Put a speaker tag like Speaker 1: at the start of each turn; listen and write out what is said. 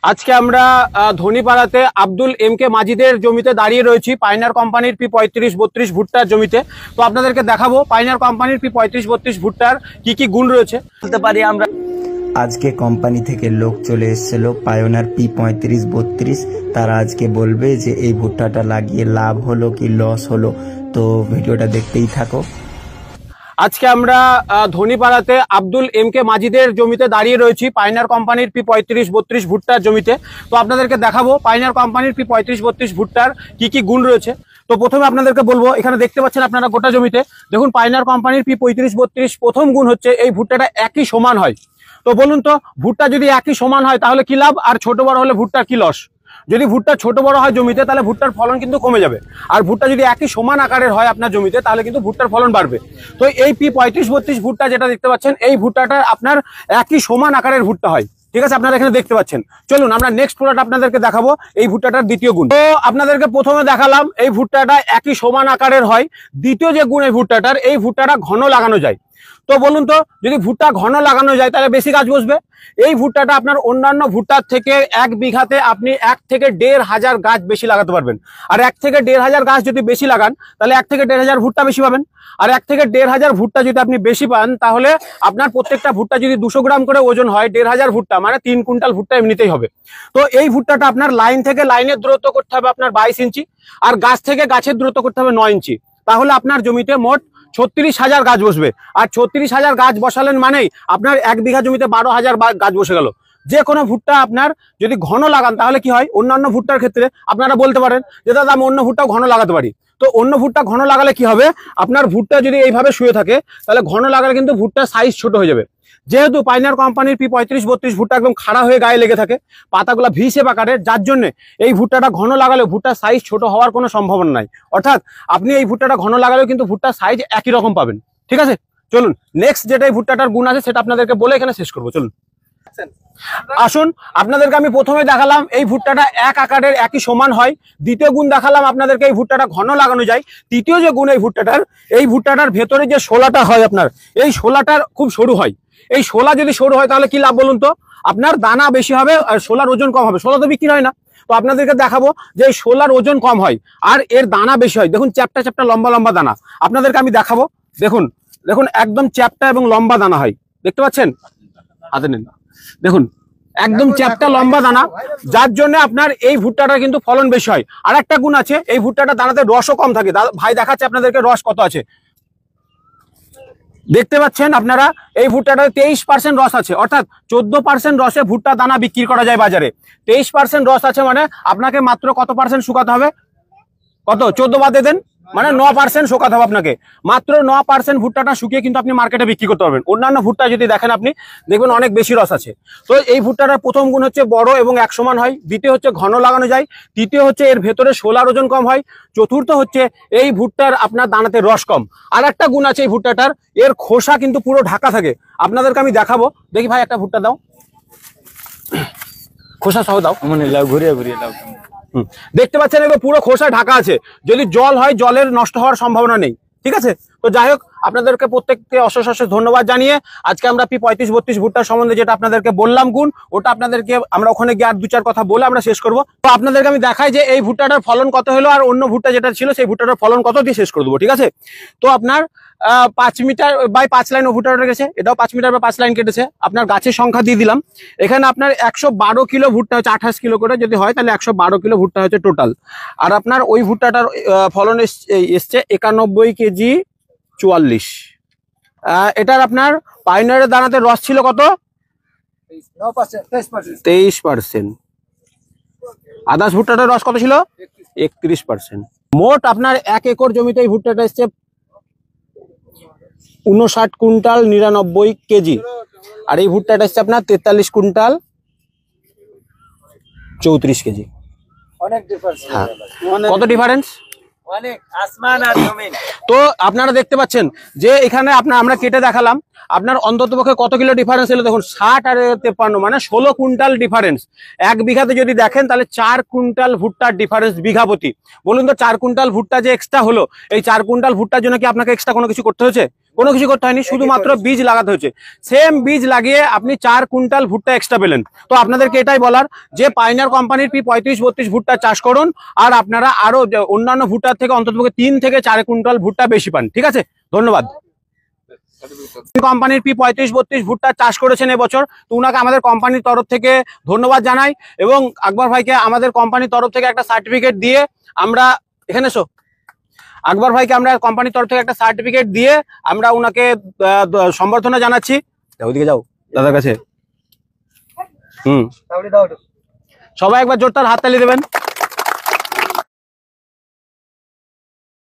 Speaker 1: আজকে আমরা ধনীপাড়াতে Abdul M K মাজিদের জমিতে দাঁড়িয়ে রয়েছি পাইনার কোম্পানির P35-32 ভুট্টার জমিতে। তো আপনাদেরকে দেখাবো পাইনার কোম্পানির P35-32 ভুট্টার কি কি গুণ রয়েছে বলতে পারি আমরা।
Speaker 2: আজকে কোম্পানি থেকে লোক চলে এসেছিল পায়োনার P35-32। তারা আজকে বলবে যে এই ভুট্টাটা লাগিয়ে লাভ হলো কি লস হলো, তো ভিডিওটা দেখতেই থাকো।
Speaker 1: আজকে আমরা ধনীপাড়াতে আব্দুল এম কে মাজিদের জমিতে দাঁড়িয়ে রয়েছি পাইনার কোম্পানির P35-32 ভুট্টার জমিতে। তো আপনাদেরকে দেখাবো পাইনার কোম্পানির P35-32 ভুট্টার কি কি গুণ রয়েছে। তো প্রথমে আপনাদেরকে বলবো, এখানে দেখতে পাচ্ছেন আপনারা গোটা জমিতে দেখুন পাইনার কোম্পানির P35-32 প্রথম গুণ হচ্ছে এই ভুট্টাটা একই সমান হয়। তো বলুন তো ভুট্টা যদি একই সমান হয় তাহলে কি লাভ, আর ছোট বড় হলে ভুট্টার কি লস? যদি ভুট্টা ছোট বড় হয় জমিতে তাহলে ভুট্টার ফলন কিন্তু কমে যাবে, আর ভুট্টা যদি একই সমান আকারের হয় আপনার জমিতে তাহলে কিন্তু ভুট্টার ফলন বাড়বে। তো এই P35-32 ভুট্টা যেটা দেখতে পাচ্ছেন এই ভুট্টাটা আপনার একই সমান আকারের ভুট্টা হয়, ঠিক আছে? আপনারা এখানে দেখতে পাচ্ছেন। চলুন আমরা নেক্সট প্রোডাক্ট আপনাদেরকে দেখাবো এই ভুট্টাটার দ্বিতীয় গুণ। তো আপনাদেরকে প্রথমে দেখালাম এই ভুট্টাটা একই সমান আকারের হয়। দ্বিতীয় যে গুণ এই ভুট্টাটার, এই ভুট্টাটা ঘন লাগানো যায়। তো বলুন তো যদি ভুট্টা ঘন লাগানো যায় তাহলে বেশি গাছ বসবে। এই ভুট্টাটা আপনার অন্যান্য ভুট্টার থেকে 1 বিঘাতে আপনি 1 থেকে 1,500 গাছ বেশি লাগাতে পারবেন। আর 1 থেকে 1,500 গাছ যদি বেশি লাগান তাহলে 1 থেকে 1,500 ভুট্টা বেশি পাবেন। আর 1 থেকে 1,500 ভুট্টা যদি আপনি বেশি পান তাহলে আপনার প্রত্যেকটা ভুট্টা যদি 200 গ্রাম করে ওজন হয়, 1,500 ভুট্টা মানে 3 কুইন্টাল ভুট্টা এমনিতেই হবে। তো এই ভুট্টাটা আপনার লাইন থেকে লাইনের দূরত্ব করতে হবে আপনার 22 ইঞ্চি, আর গাছ থেকে গাছের দূরত্ব করতে হবে 9 ইঞ্চি। তাহলে আপনার জমিতে মোট 36,000 গাছ বসবে। আর 36,000 গাছ বসালেন মানেই আপনার 1 বিঘা জমিতে 12,000 গাছ বসে গেল। যে কোনো ভুট্টা আপনার যদি ঘন লাগান তাহলে কি হয়, অন্যান্য ভুট্টার ক্ষেত্রে আপনারা বলতে পারেন যে দাদা আমি অন্য ভুট্টাও ঘন লাগাতে পারি। তো অন্য ভুট্টা ঘন লাগালে কি হবে, আপনার ভুট্টা যদি এইভাবে শুয়ে থাকে তাহলে ঘন লাগালে কিন্তু ভুট্টার সাইজ ছোট হয়ে যাবে। যেহেতু পাইনার কোম্পানির P35-32 ভুট্টা একদম খাড়া হয়ে গায়ে লেগে থাকে, পাতাগুলা ভি শেপ আকারের, যার জন্য এই ভুট্টাটা ঘন লাগালে ভুট্টার সাইজ ছোট হওয়ার কোনো সম্ভাবনা নাই। অর্থাৎ আপনি এই ভুট্টাটা ঘন লাগালেও কিন্তু ভুট্টার সাইজ একই রকম পাবেন, ঠিক আছে? চলুন নেক্সট যেটা এই ভুট্টাটার গুণ আছে সেটা আপনাদেরকে বলে এখানে শেষ করবো। চলুন আসুন, আপনাদেরকে আমি প্রথমে দেখালাম এই ভুট্টাটা এক আকারের একই সমান হয়। দ্বিতীয় গুণ দেখালাম আপনাদেরকে এই ভুট্টাটা ঘন লাগানো যায়। তৃতীয় যে গুণ এই ভুট্টাটার ভেতরে যে শোলাটা হয় আপনার, এই শোলাটার খুব সরু হয়। এই শোলা যদি সরু হয় তাহলে কি লাভ বলুন তো, আপনার দানা বেশি হবে আর শোলার ওজন কম হবে। শোলা তো বিক্রি হয় না, তো আপনাদেরকে দেখাবো যে এই শোলার ওজন কম হয় আর এর দানা বেশি হয়। দেখুন চ্যাপটা চ্যাপটা লম্বা লম্বা দানা আপনাদেরকে আমি দেখাবো। দেখুন দেখুন একদম চ্যাপটা এবং লম্বা দানা হয়, দেখতে পাচ্ছেন? হাতে নেন, দেখুন একদম চ্যাপটা লম্বা দানা, যার জন্য আপনার এই ভুট্টাটা কিন্তু ফলন বেশি হয়। আর একটা গুণ আছে, এই ভুট্টাটা দানাতে রসও কম থাকে। ভাই দেখাচ্ছে আপনাদেরকে রস কত আছে, দেখতে পাচ্ছেন আপনারা? এই ভুট্টাটাতে 23% রস আছে, অর্থাৎ 14% রসে ভুট্টা দানা বিক্রি করা যায় বাজারে। 23% রস আছে মানে আপনাকে মাত্র কত পার্সেন্ট শুকাতে হবে? কত? 14 বাদে দেন, মানে 9% শুকাতে হবে আপনাকে। মাত্র 9% ভুট্টাটা শুকিয়ে কিন্তু আপনি মার্কেটে বিক্রি করতে পারবেন। অন্যান্য ভুট্টা যদি দেখেন আপনি দেখবেন অনেক বেশি রস আছে। তো এই ভুট্টাটার প্রথম গুণ হচ্ছে বড় এবং এক সমান হয়। দ্বিতীয় হচ্ছে ঘন লাগানো যায়। তৃতীয় হচ্ছে এর ভেতরে শোলার ওজন কম হয়। চতুর্থ হচ্ছে এই ভুট্টার আপনার দানাতে রস কম। আর একটা গুণ আছে এই ভুট্টাটার, এর খোসা কিন্তু পুরো ঢাকা থাকে। আপনাদেরকে আমি দেখাবো, দেখি ভাই একটা ভুট্টা দাও, খোসা সহ দাও, মানে ঘুরিয়ে ঘুরিয়ে দাও। দেখতে পাচ্ছেন এবার পুরো খোসা ঢাকা আছে। যদি জল হয় জলের নষ্ট হওয়ার সম্ভাবনা নেই, ঠিক আছে? তো যাই হোক, আপনাদেরকে প্রত্যেককে অশেষ অশেষ ধন্যবাদ জানিয়ে আজকে আমরা P35-32 ভুট্টার সম্বন্ধে যেটা আপনাদেরকে বললাম গুণ, ওটা আপনাদেরকে আমরা ওখানে গিয়ে আর 2-4 কথা বলে আমরা শেষ করবো। তো আপনাদেরকে আমি দেখাই যে এই ভুট্টাটার ফলন কত হলো আর অন্য ভুট্টা যেটা ছিল সেই ভুট্টাটার ফলন কত দিয়ে শেষ করে দেবো, ঠিক আছে? তো আপনার 5 মিটার বাই 5 লাইন ও ভুট্টা গেছে, এটাও 5 মিটার বাই 5 লাইন কেটেছে। আপনার গাছের সংখ্যা দিয়ে দিলাম। এখানে আপনার 112 কিলো ভুট্টা হচ্ছে, 28 কিলো করে যদি হয় তাহলে 112 কিলো ভুট্টা হচ্ছে টোটাল। আর আপনার ওই ভুট্টাটার ফলন এসছে 91 কেজি 44। এটার আপনার পাইনারের দানাতে রস ছিল কত? 23%। আদার্স ভুট্টাটার রস কত ছিল? 31%। মোট আপনার 1 একর জমিতে এই ভুট্টাটা এসছে 59 কুইন্টাল 99 কেজি। আর এই ভুট্টাটা এসছে আপনার 43 কুইন্টাল 34 কেজি। অনেক ডিফারেন্স। কত ডিফারেন্স? অনেক, আসমান আর জমিন। তো আপনারা দেখতে পাচ্ছেন যে এখানে আমরা কেটে দেখালাম আপনার অন্ততপক্ষে কত কিলো ডিফারেন্স এলো। দেখুন 60 আর 53 মানে 16 কুইন্টাল ডিফারেন্স। 1 বিঘাতে যদি দেখেন তাহলে 4 কুইন্টাল ভুট্টার ডিফারেন্স বিঘা প্রতি। বলুন তো 4 কুইন্টাল ভুট্টা যে এক্সট্রা হলো, এই 4 কুইন্টাল ভুট্টার জন্য কি আপনাকে এক্সট্রা কোনো কিছু করতে হয়েছে? কোনো কিছু করতে হয়নি, শুধুমাত্র বীজ লাগাতে হয়েছে। সেম বীজ লাগিয়ে আপনি 4 কুইন্টাল ভুট্টা এক্সট্রা পেলেন। তো আপনাদেরকে এটাই বলার যে পাইনার কোম্পানির P3532 ভুট্টা চাষ করুন, আর আপনারা আরো অন্যান্য ভুট্টার থেকে অন্ততপক্ষে 3 থেকে 4 কুইন্টাল ভুট্টা বেশি পান। ঠিক আছে, ধন্যবাদ। কোম্পানির P3532 ভুট্টা চাষ করেছেন এবছর, তো উনাকে আমাদের কোম্পানির তরফ থেকে ধন্যবাদ জানাই, এবং আকবর ভাইকে আমাদের কোম্পানির তরফ থেকে একটা সার্টিফিকেট দিয়ে আমরা এখানে আকবর ভাইকে আমরা কোম্পানির তরফ থেকে একটা সার্টিফিকেট দিয়ে আমরা উনাকে সম্বর্ধনা জানাচ্ছি। ওইদিকে যাও দাদার কাছে। সবাই একবার জোরদার হাততালি দেবেন।